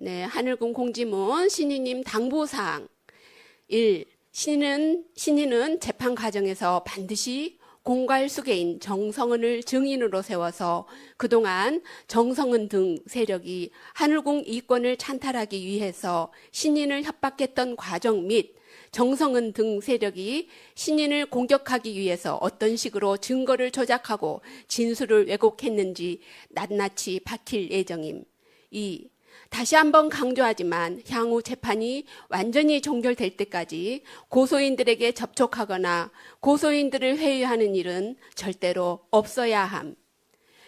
네, 하늘궁 공지문 신이님 당부사항 1. 신이는 재판 과정에서 반드시 공갈수계인 정성은을 증인으로 세워서 그동안 정성은 등 세력이 하늘궁 이권을 찬탈하기 위해서 신인을 협박했던 과정 및 정성은 등 세력이 신인을 공격하기 위해서 어떤 식으로 증거를 조작하고 진술을 왜곡했는지 낱낱이 밝힐 예정임. 2. 다시 한번 강조하지만 향후 재판이 완전히 종결될 때까지 고소인들에게 접촉하거나 고소인들을 회유하는 일은 절대로 없어야 함.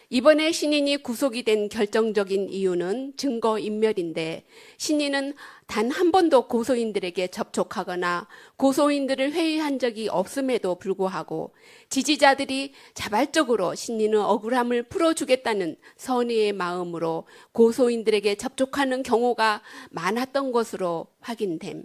이번에 신인이 구속이 된 결정적인 이유는 증거인멸인데 신인은 단 한 번도 고소인들에게 접촉하거나 고소인들을 회유한 적이 없음에도 불구하고 지지자들이 자발적으로 신인의 억울함을 풀어주겠다는 선의의 마음으로 고소인들에게 접촉하는 경우가 많았던 것으로 확인됨.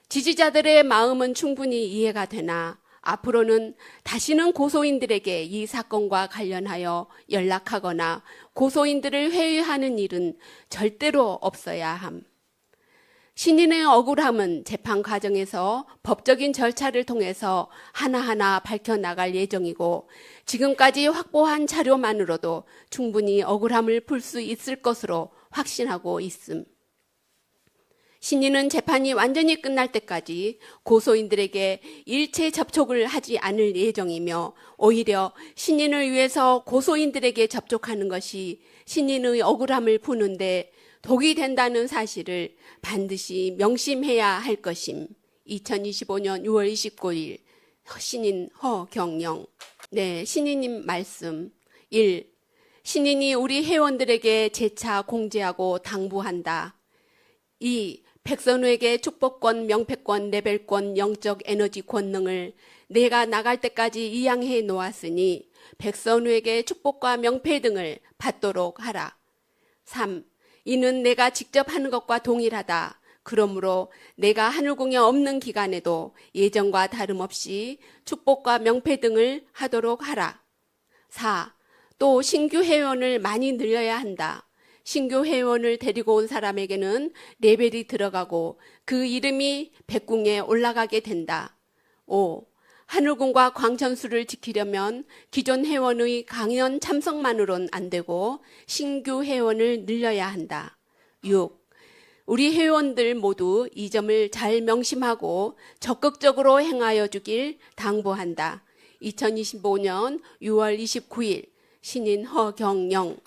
지지자들의 마음은 충분히 이해가 되나 앞으로는 다시는 고소인들에게 이 사건과 관련하여 연락하거나 고소인들을 회유하는 일은 절대로 없어야 함. 신인의 억울함은 재판 과정에서 법적인 절차를 통해서 하나하나 밝혀나갈 예정이고 지금까지 확보한 자료만으로도 충분히 억울함을 풀 수 있을 것으로 확신하고 있음. 신인은 재판이 완전히 끝날 때까지 고소인들에게 일체 접촉을 하지 않을 예정이며 오히려 신인을 위해서 고소인들에게 접촉하는 것이 신인의 억울함을 푸는데 독이 된다는 사실을 반드시 명심해야 할 것임. 2025년 6월 29일 신인 허경영. 네, 신인님 말씀. 1. 신인이 우리 회원들에게 재차 공지하고 당부한다. 2. 백선우에게 축복권, 명패권, 레벨권, 영적 에너지 권능을 내가 나갈 때까지 이양해 놓았으니 백선우에게 축복과 명패 등을 받도록 하라. 3. 이는 내가 직접 하는 것과 동일하다. 그러므로 내가 하늘궁에 없는 기간에도 예전과 다름없이 축복과 명패 등을 하도록 하라. 4. 또 신규 회원을 많이 늘려야 한다. 신규 회원을 데리고 온 사람에게는 레벨이 들어가고 그 이름이 백궁에 올라가게 된다. 5. 하늘궁과 광천수를 지키려면 기존 회원의 강연 참석만으론 안 되고 신규 회원을 늘려야 한다. 6. 우리 회원들 모두 이 점을 잘 명심하고 적극적으로 행하여 주길 당부한다. 2025년 6월 29일 신인 허경영.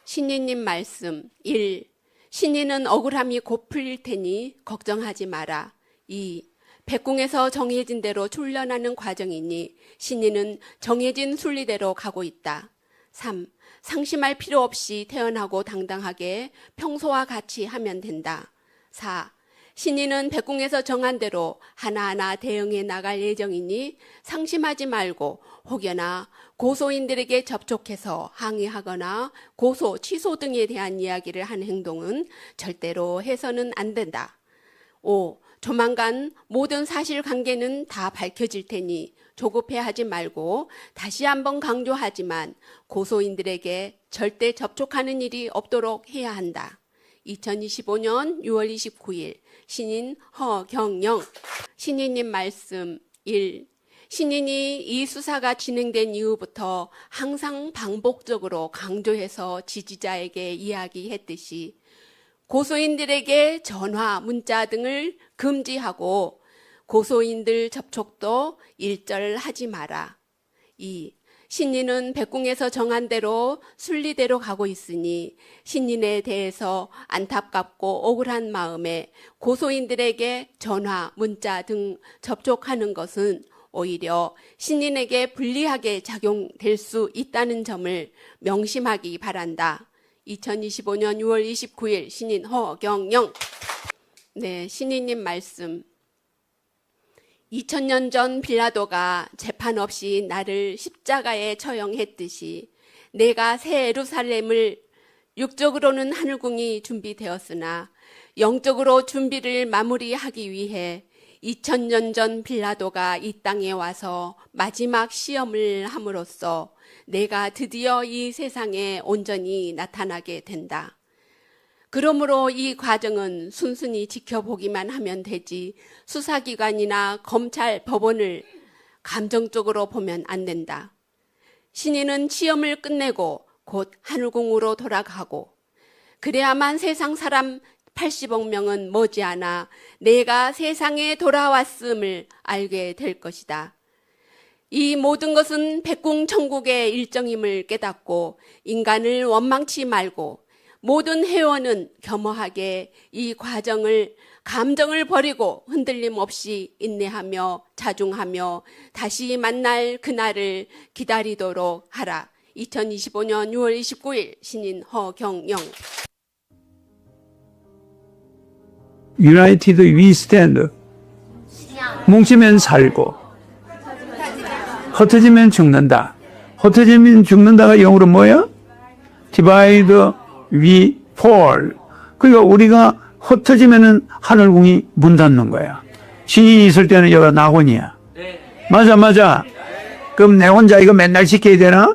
신인님 말씀 1. 신인은 억울함이 곧 풀릴 테니 걱정하지 마라. 2. 백궁에서 정해진 대로 훈련하는 과정이니 신인은 정해진 순리대로 가고 있다. 3. 상심할 필요 없이 태연하고 당당하게 평소와 같이 하면 된다. 4. 신인은 백궁에서 정한 대로 하나하나 대응해 나갈 예정이니 상심하지 말고 혹여나 고소인들에게 접촉해서 항의하거나 고소, 취소 등에 대한 이야기를 하는 행동은 절대로 해서는 안 된다. 5. 조만간 모든 사실관계는 다 밝혀질 테니 조급해하지 말고 다시 한번 강조하지만 고소인들에게 절대 접촉하는 일이 없도록 해야 한다. 2025년 6월 29일 신인 허경영. 신인님 말씀 1. 신인이 이 수사가 진행된 이후부터 항상 반복적으로 강조해서 지지자에게 이야기했듯이 고소인들에게 전화, 문자 등을 금지하고 고소인들 접촉도 일절하지 마라. 2. 신인은 백궁에서 정한 대로 순리대로 가고 있으니 신인에 대해서 안타깝고 억울한 마음에 고소인들에게 전화, 문자 등 접촉하는 것은 오히려 신인에게 불리하게 작용될 수 있다는 점을 명심하기 바란다. 2025년 6월 29일 신인 허경영. 네, 신인님 말씀. 2000년 전 빌라도가 재판 없이 나를 십자가에 처형했듯이 내가 새 예루살렘을 육적으로는 하늘궁이 준비되었으나 영적으로 준비를 마무리하기 위해 2000년 전 빌라도가 이 땅에 와서 마지막 시험을 함으로써 내가 드디어 이 세상에 온전히 나타나게 된다. 그러므로 이 과정은 순순히 지켜보기만 하면 되지 수사기관이나 검찰, 법원을 감정적으로 보면 안 된다. 신인은 시험을 끝내고 곧 하늘궁으로 돌아가고 그래야만 세상 사람 80억 명은 머지않아 내가 세상에 돌아왔음을 알게 될 것이다. 이 모든 것은 백궁천국의 일정임을 깨닫고 인간을 원망치 말고 모든 회원은 겸허하게 이 과정을 감정을 버리고 흔들림 없이 인내하며 자중하며 다시 만날 그날을 기다리도록 하라. 2025년 6월 29일 신인 허경영. United we stand. 뭉치면 살고 흩어지면 죽는다. 흩어지면 죽는다가 영어로 뭐야? Divide we fall. 그러니까 우리가 흩어지면은 하늘궁이 문 닫는 거야. 신인이 있을 때는 여기가 낙원이야. 맞아. 그럼 내 혼자 이거 맨날 지켜야 되나?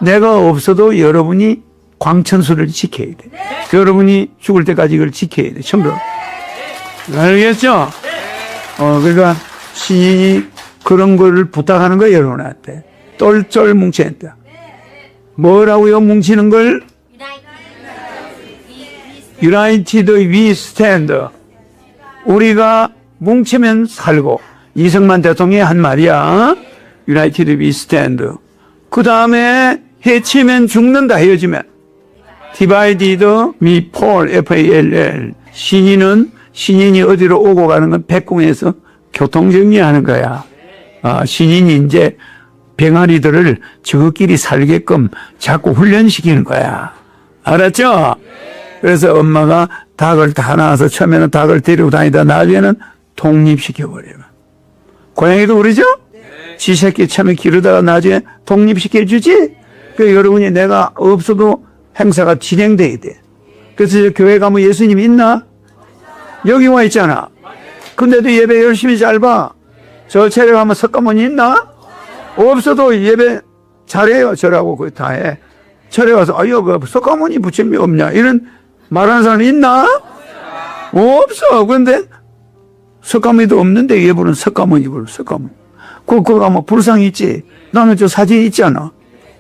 내가 없어도 여러분이 광천수를 지켜야 돼. 여러분이 죽을 때까지 이걸 지켜야 돼. 전부. 알겠죠? 그러니까 신인이 그런 거를 부탁하는 거예요, 여러분한테. 똘똘 뭉쳐야 된다. 뭐라고요, 뭉치는 걸? United we stand. 우리가 뭉치면 살고. 이승만 대통령이 한 말이야. United we stand. 그 다음에 해치면 죽는다, 헤어지면. Divided we fall, F-A-L-L. 신인이 어디로 오고 가는 건 백궁에서 교통정리하는 거야. 신인이 이제 병아리들을 저끼리 살게끔 자꾸 훈련시키는 거야. 알았죠? 그래서 엄마가 닭을 다 낳아서 처음에는 닭을 데리고 다니다 나중에는 독립시켜버려요. 고양이도 그러죠? 지 새끼 처음에 기르다가 나중에 독립시켜주지? 그 여러분이 내가 없어도 행사가 진행돼야 돼. 그래서 교회 가면 예수님 있나? 여기 와 있잖아. 근데도 예배 열심히 잘 봐. 저 차례 가면 석가모니 있나? 없어도 예배 잘해요. 저라고 그거 다 해. 절에 가서 아유 그 석가모니 부처님이 없냐 이런 말하는 사람 있나? 없어. 그런데 석가모니도 없는데 예부는 석가모니 부르 석가모니. 그거 가면 불상 있지. 나는 저 사진 있잖아.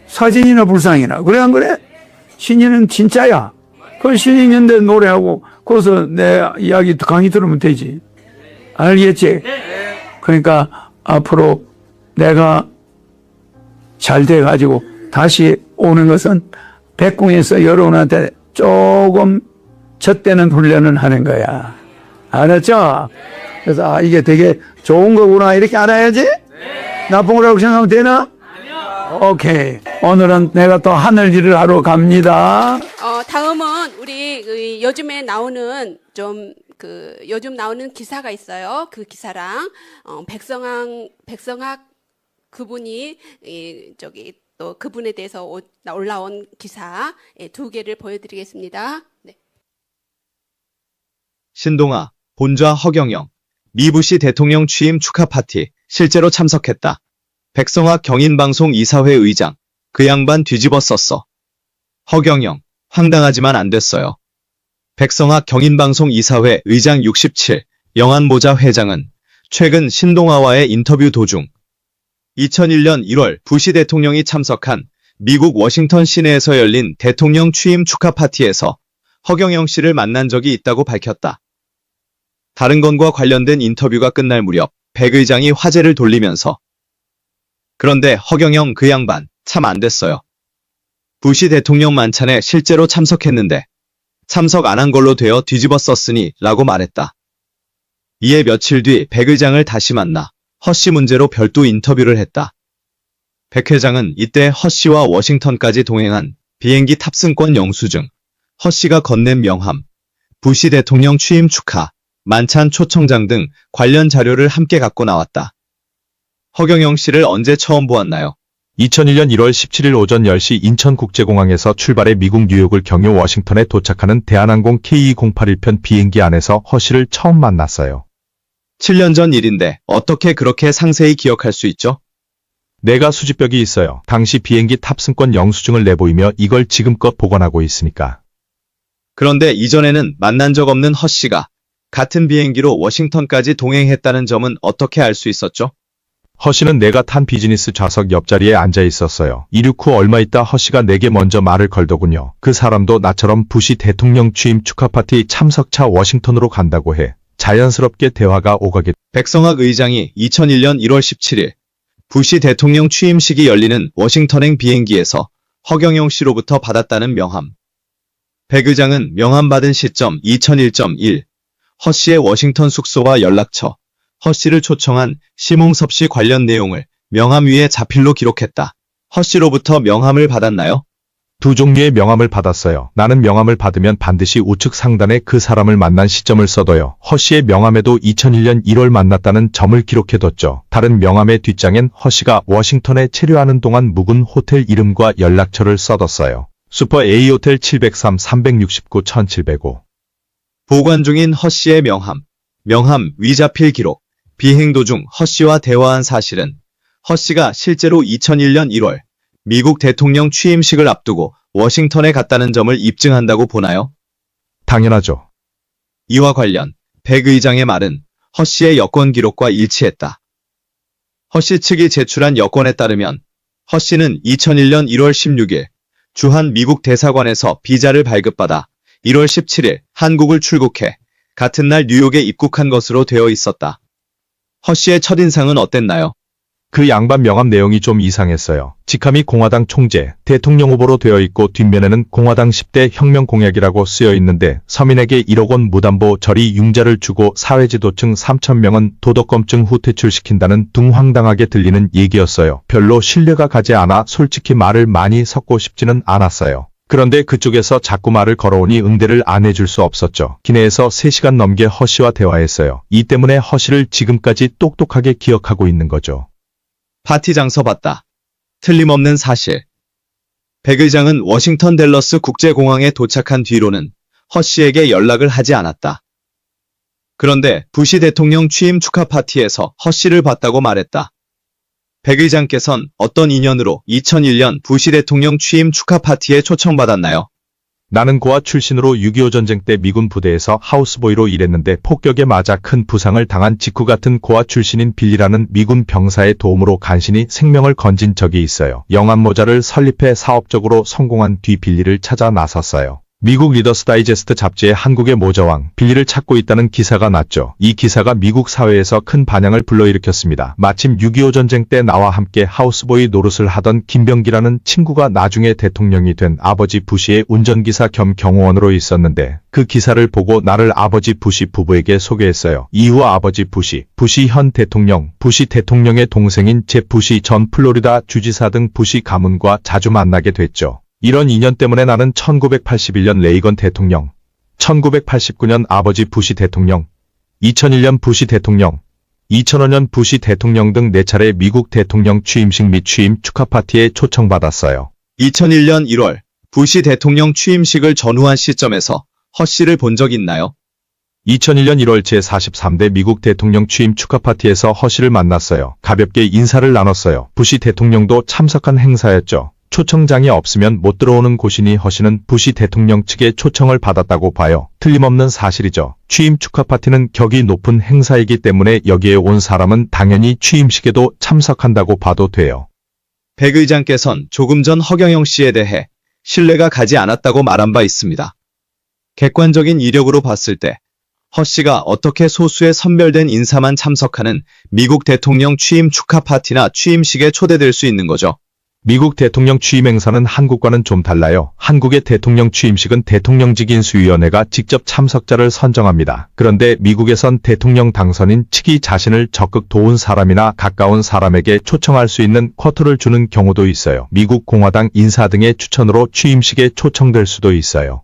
사진이나 불상이나 그래 안 그래? 신인은 진짜야. 그 신인인데 노래하고 거기서 내 이야기 강의 들으면 되지. 알겠지? 그러니까 앞으로 내가 잘 돼가지고 다시 오는 것은 백궁에서 여러분한테 조금 젖대는 훈련을 하는 거야. 알았죠? 그래서 이게 되게 좋은 거구나 이렇게 알아야지? 나쁜 거라고 생각하면 되나? 오케이. 오늘은 내가 또 하늘 일을 하러 갑니다. 다음은 우리 요즘에 나오는 요즘 나오는 기사가 있어요. 그 기사랑 백성학 그분이 또 그분에 대해서 올라온 기사 두 개를 보여드리겠습니다. 네. 신동아, 본좌 허경영, 미부시 대통령 취임 축하 파티 실제로 참석했다. 백성학 경인방송 이사회 의장, 그 양반 뒤집어 썼어. 허경영, 황당하지만 안 됐어요. 백성학 경인방송 이사회 의장 67, 영안모자 회장은 최근 신동아와의 인터뷰 도중 2001년 1월 부시 대통령이 참석한 미국 워싱턴 시내에서 열린 대통령 취임 축하 파티에서 허경영 씨를 만난 적이 있다고 밝혔다. 다른 건과 관련된 인터뷰가 끝날 무렵 백 의장이 화제를 돌리면서 그런데 허경영 그 양반 참 안 됐어요. 부시 대통령 만찬에 실제로 참석했는데 참석 안 한 걸로 되어 뒤집어 썼으니 라고 말했다. 이에 며칠 뒤 백 의장을 다시 만나 허 씨 문제로 별도 인터뷰를 했다. 백 회장은 이때 허 씨와 워싱턴까지 동행한 비행기 탑승권 영수증, 허 씨가 건넨 명함, 부시 대통령 취임 축하, 만찬 초청장 등 관련 자료를 함께 갖고 나왔다. 허경영 씨를 언제 처음 보았나요? 2001년 1월 17일 오전 10시 인천국제공항에서 출발해 미국 뉴욕을 경유 워싱턴에 도착하는 대한항공 KE081편 비행기 안에서 허 씨를 처음 만났어요. 7년 전 일인데 어떻게 그렇게 상세히 기억할 수 있죠? 내가 수집벽이 있어요. 당시 비행기 탑승권 영수증을 내보이며 이걸 지금껏 보관하고 있으니까. 그런데 이전에는 만난 적 없는 허 씨가 같은 비행기로 워싱턴까지 동행했다는 점은 어떻게 알 수 있었죠? 허 씨는 내가 탄 비즈니스 좌석 옆자리에 앉아 있었어요. 이륙 후 얼마 있다 허 씨가 내게 먼저 말을 걸더군요. 그 사람도 나처럼 부시 대통령 취임 축하 파티 참석차 워싱턴으로 간다고 해. 자연스럽게 대화가 오가게. 백성학 의장이 2001년 1월 17일 부시 대통령 취임식이 열리는 워싱턴행 비행기에서 허경영 씨로부터 받았다는 명함. 백 의장은 명함 받은 시점 2001.1 허 씨의 워싱턴 숙소와 연락처, 허 씨를 초청한 심홍섭 씨 관련 내용을 명함 위에 자필로 기록했다. 허 씨로부터 명함을 받았나요? 두 종류의 명함을 받았어요. 나는 명함을 받으면 반드시 우측 상단에 그 사람을 만난 시점을 써둬요. 허 씨의 명함에도 2001년 1월 만났다는 점을 기록해뒀죠. 다른 명함의 뒷장엔 허 씨가 워싱턴에 체류하는 동안 묵은 호텔 이름과 연락처를 써뒀어요. 슈퍼 A 호텔 703 369 1705. 보관 중인 허 씨의 명함, 명함 위자필 기록, 비행 도중 허 씨와 대화한 사실은 허 씨가 실제로 2001년 1월 미국 대통령 취임식을 앞두고 워싱턴에 갔다는 점을 입증한다고 보나요? 당연하죠. 이와 관련 백 의장의 말은 허 씨의 여권 기록과 일치했다. 허 씨 측이 제출한 여권에 따르면 허 씨는 2001년 1월 16일 주한 미국 대사관에서 비자를 발급받아 1월 17일 한국을 출국해 같은 날 뉴욕에 입국한 것으로 되어 있었다. 허 씨의 첫인상은 어땠나요? 그 양반 명함 내용이 좀 이상했어요. 직함이 공화당 총재, 대통령 후보로 되어 있고 뒷면에는 공화당 10대 혁명 공약이라고 쓰여 있는데 서민에게 1억 원 무담보 저리 융자를 주고 사회지도층 3,000명은 도덕검증 후 퇴출시킨다는 등 황당하게 들리는 얘기였어요. 별로 신뢰가 가지 않아 솔직히 말을 많이 섞고 싶지는 않았어요. 그런데 그쪽에서 자꾸 말을 걸어오니 응대를 안 해줄 수 없었죠. 기내에서 3시간 넘게 허 씨와 대화했어요. 이 때문에 허 씨를 지금까지 똑똑하게 기억하고 있는 거죠. 파티 장소 봤다. 틀림없는 사실. 백 의장은 워싱턴 댈러스 국제공항에 도착한 뒤로는 허 씨에게 연락을 하지 않았다. 그런데 부시 대통령 취임 축하 파티에서 허 씨를 봤다고 말했다. 백 의장께선 어떤 인연으로 2001년 부시 대통령 취임 축하 파티에 초청받았나요? 나는 고아 출신으로 6.25 전쟁 때 미군 부대에서 하우스보이로 일했는데 폭격에 맞아 큰 부상을 당한 직후 같은 고아 출신인 빌리라는 미군 병사의 도움으로 간신히 생명을 건진 적이 있어요. 영암모자를 설립해 사업적으로 성공한 뒤 빌리를 찾아 나섰어요. 미국 리더스 다이제스트 잡지에 한국의 모자왕 빌리를 찾고 있다는 기사가 났죠. 이 기사가 미국 사회에서 큰 반향을 불러일으켰습니다. 마침 6.25 전쟁 때 나와 함께 하우스보이 노릇을 하던 김병기라는 친구가 나중에 대통령이 된 아버지 부시의 운전기사 겸 경호원으로 있었는데 그 기사를 보고 나를 아버지 부시 부부에게 소개했어요. 이후 아버지 부시 현 대통령, 부시 대통령의 동생인 제 부시 전 플로리다 주지사 등 부시 가문과 자주 만나게 됐죠. 이런 인연 때문에 나는 1981년 레이건 대통령, 1989년 아버지 부시 대통령, 2001년 부시 대통령, 2005년 부시 대통령 등 4차례 미국 대통령 취임식 및 취임 축하 파티에 초청받았어요. 2001년 1월 부시 대통령 취임식을 전후한 시점에서 허 씨를 본 적 있나요? 2001년 1월 제43대 미국 대통령 취임 축하 파티에서 허 씨를 만났어요. 가볍게 인사를 나눴어요. 부시 대통령도 참석한 행사였죠. 초청장이 없으면 못 들어오는 곳이니 허 씨는 부시 대통령 측의 초청을 받았다고 봐요. 틀림없는 사실이죠. 취임 축하 파티는 격이 높은 행사이기 때문에 여기에 온 사람은 당연히 취임식에도 참석한다고 봐도 돼요. 백 의장께선 조금 전 허경영 씨에 대해 신뢰가 가지 않았다고 말한 바 있습니다. 객관적인 이력으로 봤을 때 허 씨가 어떻게 소수의 선별된 인사만 참석하는 미국 대통령 취임 축하 파티나 취임식에 초대될 수 있는 거죠? 미국 대통령 취임 행사는 한국과는 좀 달라요. 한국의 대통령 취임식은 대통령직 인수위원회가 직접 참석자를 선정합니다. 그런데 미국에선 대통령 당선인 측이 자신을 적극 도운 사람이나 가까운 사람에게 초청할 수 있는 쿼터를 주는 경우도 있어요. 미국 공화당 인사 등의 추천으로 취임식에 초청될 수도 있어요.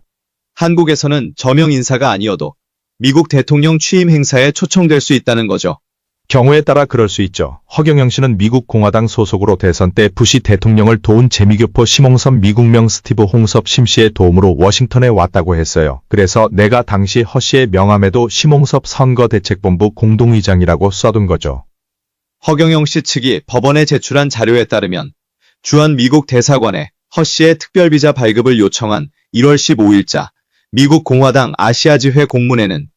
한국에서는 저명 인사가 아니어도 미국 대통령 취임 행사에 초청될 수 있다는 거죠. 경우에 따라 그럴 수 있죠. 허경영 씨는 미국 공화당 소속으로 대선 때 부시 대통령을 도운 재미교포 심홍섭 미국명 스티브 홍섭 심 씨의 도움으로 워싱턴에 왔다고 했어요. 그래서 내가 당시 허 씨의 명함에도 심홍섭 선거대책본부 공동의장이라고 써둔 거죠. 허경영 씨 측이 법원에 제출한 자료에 따르면 주한 미국 대사관에 허 씨의 특별비자 발급을 요청한 1월 15일자 미국 공화당 아시아지회 공문에는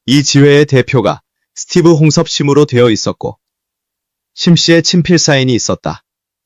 이 지회의 대표가 스티브 홍섭 심으로 되어 있었고 심 씨의 친필 사인이 있었다.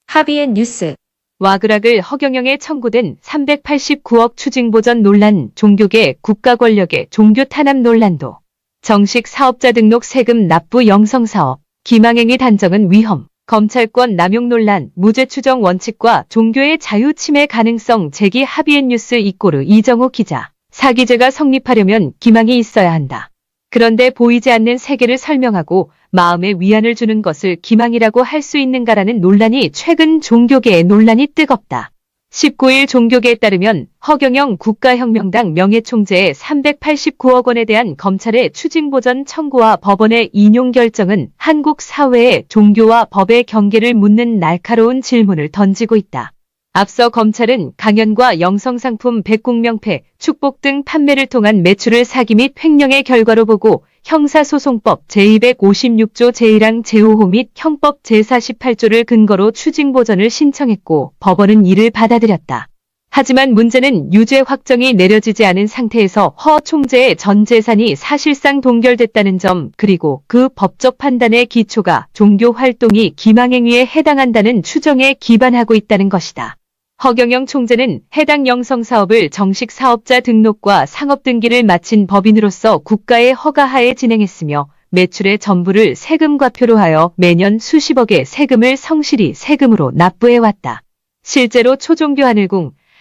하비앤뉴스. 와그락을 허경영에 청구된 389억 추징보전 논란, 종교계 국가 권력의 종교 탄압 논란도. 정식 사업자 등록 세금 납부 영성사업, 기망행위 단정은 위험, 검찰권 남용 논란, 무죄 추정 원칙과 종교의 자유 침해 가능성 제기 하비앤뉴스 이꼬르 이정호 기자. 사기죄가 성립하려면 기망이 있어야 한다. 그런데 보이지 않는 세계를 설명하고 마음에 위안을 주는 것을 기망이라고 할 수 있는가라는 논란이 최근 종교계의 논란이 뜨겁다. 19일 종교계에 따르면 허경영 국가혁명당 명예총재의 389억 원에 대한 검찰의 추징보전 청구와 법원의 인용 결정은 한국 사회의 종교와 법의 경계를 묻는 날카로운 질문을 던지고 있다. 앞서 검찰은 강연과 영성상품 백국명패, 축복 등 판매를 통한 매출을 사기 및 횡령의 결과로 보고 형사소송법 제256조 제1항 제5호 및 형법 제48조를 근거로 추징보전을 신청했고 법원은 이를 받아들였다. 하지만 문제는 유죄 확정이 내려지지 않은 상태에서 허 총재의 전 재산이 사실상 동결됐다는 점, 그리고 그 법적 판단의 기초가 종교 활동이 기망행위에 해당한다는 추정에 기반하고 있다는 것이다. 허경영 총재는 해당 영성사업을 정식 사업자 등록과 상업등기를 마친 법인으로서 국가의 허가하에 진행했으며 매출의 전부를 세금과표로 하여 매년 수십억의 세금을 성실히 세금으로 납부해왔다. 실제로 초종교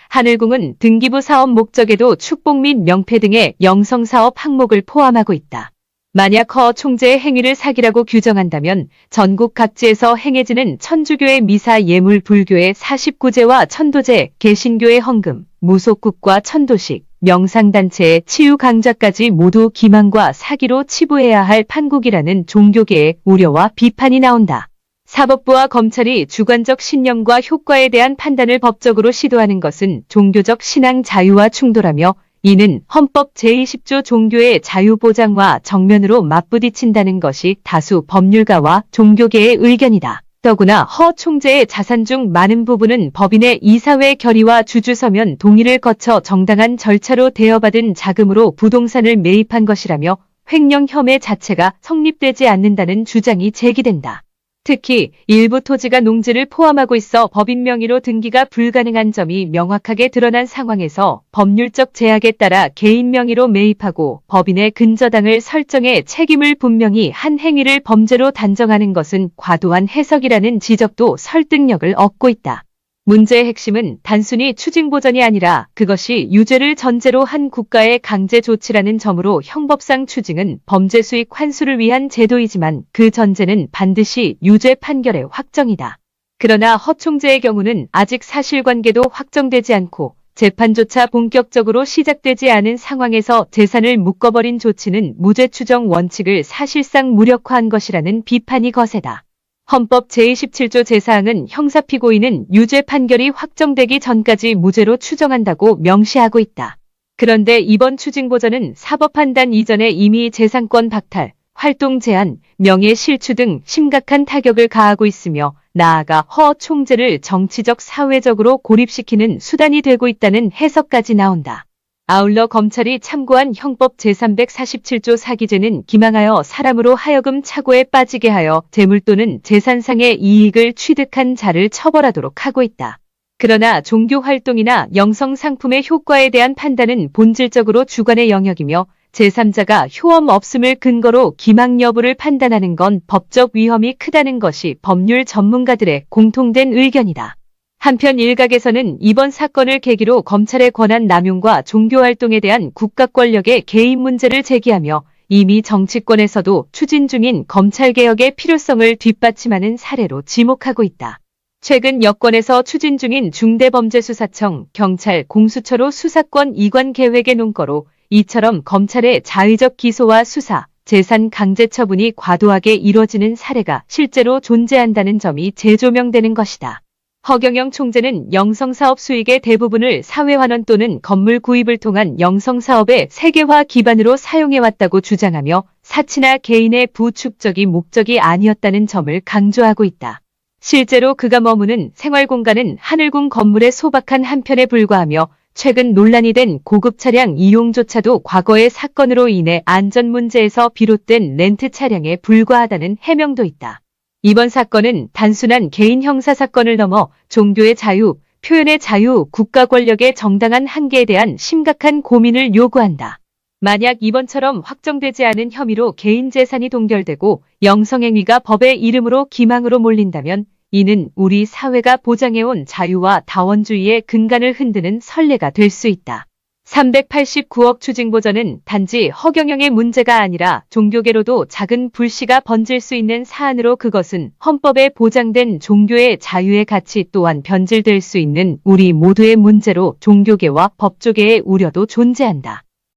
하늘궁은 등기부 사업 목적에도 축복 및 명패 등의 영성사업 항목을 포함하고 있다. 만약 허 총재의 행위를 사기라고 규정한다면 전국 각지에서 행해지는 천주교의 미사 예물, 불교의 49제와 천도제, 개신교의 헌금, 무속국과 천도식, 명상단체의 치유 강좌까지 모두 기망과 사기로 치부해야 할 판국이라는 종교계의 우려와 비판이 나온다. 사법부와 검찰이 주관적 신념과 효과에 대한 판단을 법적으로 시도하는 것은 종교적 신앙 자유와 충돌하며 이는 헌법 제20조 종교의 자유 보장과 정면으로 맞부딪힌다는 것이 다수 법률가와 종교계의 의견이다. 더구나 허 총재의 자산 중 많은 부분은 법인의 이사회 결의와 주주서면 동의를 거쳐 정당한 절차로 대여받은 자금으로 부동산을 매입한 것이라며 횡령 혐의 자체가 성립되지 않는다는 주장이 제기된다. 특히 일부 토지가 농지를 포함하고 있어 법인 명의로 등기가 불가능한 점이 명확하게 드러난 상황에서 법률적 제약에 따라 개인 명의로 매입하고 법인의 근저당을 설정해 책임을 분명히 한 행위를 범죄로 단정하는 것은 과도한 해석이라는 지적도 설득력을 얻고 있다. 문제의 핵심은 단순히 추징보전이 아니라 그것이 유죄를 전제로 한 국가의 강제 조치라는 점으로 형법상 추징은 범죄 수익 환수를 위한 제도이지만 그 전제는 반드시 유죄 판결의 확정이다. 그러나 허 총재의 경우는 아직 사실관계도 확정되지 않고 재판조차 본격적으로 시작되지 않은 상황에서 재산을 묶어버린 조치는 무죄 추정 원칙을 사실상 무력화한 것이라는 비판이 거세다. 헌법 제27조 제4항은 형사피고인은 유죄 판결이 확정되기 전까지 무죄로 추정한다고 명시하고 있다. 그런데 이번 추징보전은 사법판단 이전에 이미 재산권 박탈, 활동 제한, 명예 실추 등 심각한 타격을 가하고 있으며 나아가 허 총재를 정치적 사회적으로 고립시키는 수단이 되고 있다는 해석까지 나온다. 아울러 검찰이 참고한 형법 제347조 사기죄는 기망하여 사람으로 하여금 착오에 빠지게 하여 재물 또는 재산상의 이익을 취득한 자를 처벌하도록 하고 있다. 그러나 종교 활동이나 영성 상품의 효과에 대한 판단은 본질적으로 주관의 영역이며 제3자가 효험 없음을 근거로 기망 여부를 판단하는 건 법적 위험이 크다는 것이 법률 전문가들의 공통된 의견이다. 한편 일각에서는 이번 사건을 계기로 검찰의 권한 남용과 종교활동에 대한 국가 권력의 개입 문제를 제기하며 이미 정치권에서도 추진 중인 검찰개혁의 필요성을 뒷받침하는 사례로 지목하고 있다. 최근 여권에서 추진 중인 중대범죄수사청, 경찰, 공수처로 수사권 이관 계획의 논거로 이처럼 검찰의 자의적 기소와 수사, 재산 강제 처분이 과도하게 이뤄지는 사례가 실제로 존재한다는 점이 재조명되는 것이다. 허경영 총재는 영성사업 수익의 대부분을 사회환원 또는 건물 구입을 통한 영성사업의 세계화 기반으로 사용해왔다고 주장하며 사치나 개인의 부축적이 목적이 아니었다는 점을 강조하고 있다. 실제로 그가 머무는 생활공간은 하늘궁 건물의 소박한 한편에 불과하며 최근 논란이 된 고급 차량 이용조차도 과거의 사건으로 인해 안전 문제에서 비롯된 렌트 차량에 불과하다는 해명도 있다. 이번 사건은 단순한 개인 형사 사건을 넘어 종교의 자유, 표현의 자유, 국가 권력의 정당한 한계에 대한 심각한 고민을 요구한다. 만약 이번처럼 확정되지 않은 혐의로 개인 재산이 동결되고 영성행위가 법의 이름으로 기망으로 몰린다면 이는 우리 사회가 보장해온 자유와 다원주의의 근간을 흔드는 선례가 될 수 있다. 389억 추징보전은 단지 허경영의 문제가 아니라 종교계로도 작은 불씨가 번질 수 있는 사안으로 그것은 헌법에 보장된 종교의 자유의 가치 또한 변질될 수 있는 우리 모두의 문제로 종교계와 법조계의 우려도 존재한다.